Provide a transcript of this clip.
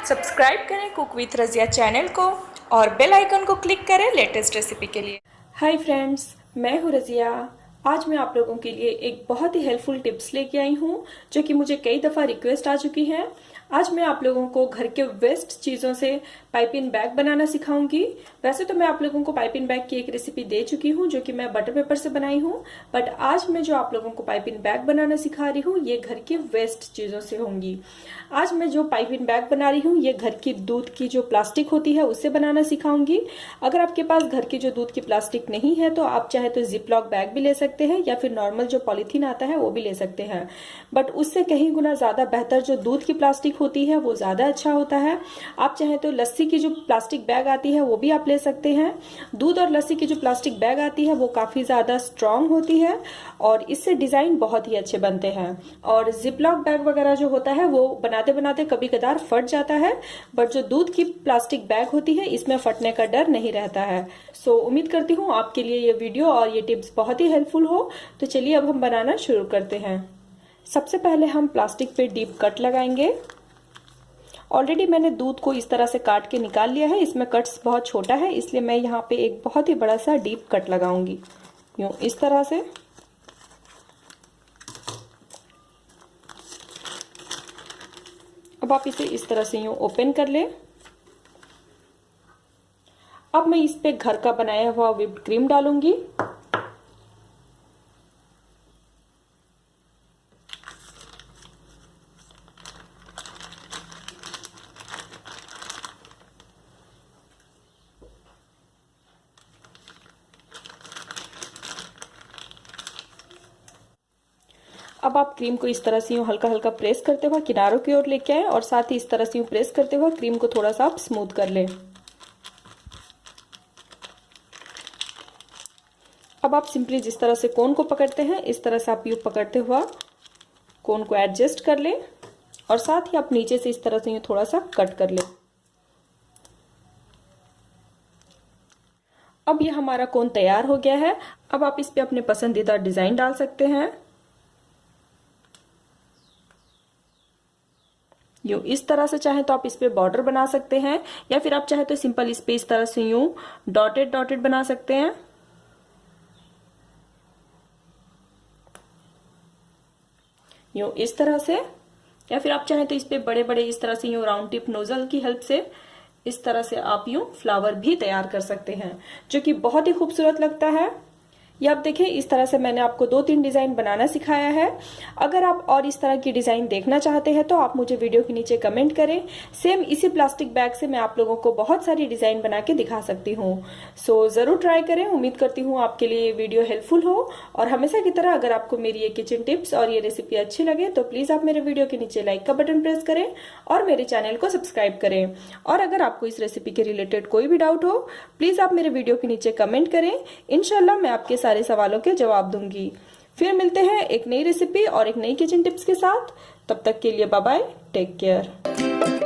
Subscribe करें cook with Razia channel को और बेल आइकन को क्लिक करें लेटेस्ट रेसिपी के लिए। हाय फ्रेंड्स, मैं हूँ रज़िया। आज मैं आप लोगों के लिए एक बहुत ही हेल्पफुल टिप्स लेके आई हूँ जो कि मुझे कई दफ़ा रिक्वेस्ट आ चुकी है। आज मैं आप लोगों को घर के वेस्ट चीज़ों से पाइपिंग बैग बनाना सिखाऊंगी। वैसे तो मैं आप लोगों को पाइपिंग बैग की एक रेसिपी दे चुकी हूँ जो कि मैं बटर पेपर से बनाई हूँ, बट आज मैं जो आप लोगों को पाइपिंग बैग बनाना सिखा रही हूँ ये घर की वेस्ट चीज़ों से होंगी। आज मैं जो पाइपिंग बैग बना रही हूँ ये घर की दूध की जो प्लास्टिक होती है उससे बनाना सिखाऊंगी। अगर आपके पास घर की जो दूध की प्लास्टिक नहीं है तो आप चाहे तो जिप लॉक बैग भी ले सकते हैं या फिर नॉर्मल जो पॉलीथीन आता है वो भी ले सकते हैं, बट उससे कहीं गुना ज़्यादा बेहतर जो दूध की प्लास्टिक होती है वो ज़्यादा अच्छा होता है। आप चाहे तो लस्सी की जो प्लास्टिक बैग आती है वो भी आप ले सकते हैं। दूध और लस्सी की जो प्लास्टिक बैग आती है वो काफ़ी ज़्यादा स्ट्रांग होती है और इससे डिज़ाइन बहुत ही अच्छे बनते हैं। और जिप लॉक बैग वगैरह जो होता है वो बनाते बनाते कभी कदार फट जाता है, बट जो दूध की प्लास्टिक बैग होती है इसमें फटने का डर नहीं रहता है। सो उम्मीद करती हूँ आपके लिए ये वीडियो और ये टिप्स बहुत ही हेल्पफुल हो। तो चलिए अब हम बनाना शुरू करते हैं। सबसे पहले हम प्लास्टिक पे डीप कट लगाएंगे। ऑलरेडी मैंने दूध को इस तरह से काट के निकाल लिया है। इसमें कट्स बहुत छोटा है इसलिए मैं यहाँ पे एक बहुत ही बड़ा सा डीप कट लगाऊंगी, यूं इस तरह से। अब आप इसे इस तरह से यूं ओपन कर लें। अब मैं इस पे घर का बनाया हुआ व्हिप्ड क्रीम डालूंगी। अब आप क्रीम को इस तरह से यूं हल्का हल्का प्रेस करते हुए किनारों की ओर लेके आए और साथ ही इस तरह से यूं प्रेस करते हुए क्रीम को थोड़ा सा आप स्मूथ कर लें। अब आप सिंपली जिस तरह से कोन को पकड़ते हैं इस तरह से आप यूं पकड़ते हुआ कोन को एडजस्ट कर लें और साथ ही आप नीचे से इस तरह से यूं थोड़ा सा कट कर लें। अब ये हमारा कोन तैयार हो गया है। अब आप इस पे अपने पसंदीदा डिजाइन डाल सकते हैं। यूं इस तरह से चाहे तो आप इस पे बॉर्डर बना सकते हैं या फिर आप चाहे तो सिंपल इस पे इस तरह से यूं डॉटेड डॉटेड बना सकते हैं। यूं इस तरह से, या फिर आप चाहे तो इस पे बड़े बड़े इस तरह से यूं राउंड टिप नोजल की हेल्प से इस तरह से आप यूं फ्लावर भी तैयार कर सकते हैं जो कि बहुत ही खूबसूरत लगता है। ये आप देखिए इस तरह से मैंने आपको 2-3 डिजाइन बनाना सिखाया है। अगर आप और इस तरह की डिजाइन देखना चाहते हैं तो आप मुझे वीडियो के नीचे कमेंट करें। सेम इसी प्लास्टिक बैग से मैं आप लोगों को बहुत सारी डिजाइन बना के दिखा सकती हूँ। सो जरूर ट्राई करें। उम्मीद करती हूँ आपके लिए ये वीडियो हेल्पफुल हो। और हमेशा की तरह अगर आपको मेरी ये किचन टिप्स और ये रेसिपी अच्छी लगे तो प्लीज आप मेरे वीडियो के नीचे लाइक का बटन प्रेस करें और मेरे चैनल को सब्सक्राइब करें। और अगर आपको इस रेसिपी के रिलेटेड कोई भी डाउट हो प्लीज आप मेरे वीडियो के नीचे कमेंट करें। इंशाल्लाह मैं आपके सारे सवालों के जवाब दूंगी। फिर मिलते हैं एक नई रेसिपी और एक नई किचन टिप्स के साथ। तब तक के लिए बाय बाय, टेक केयर।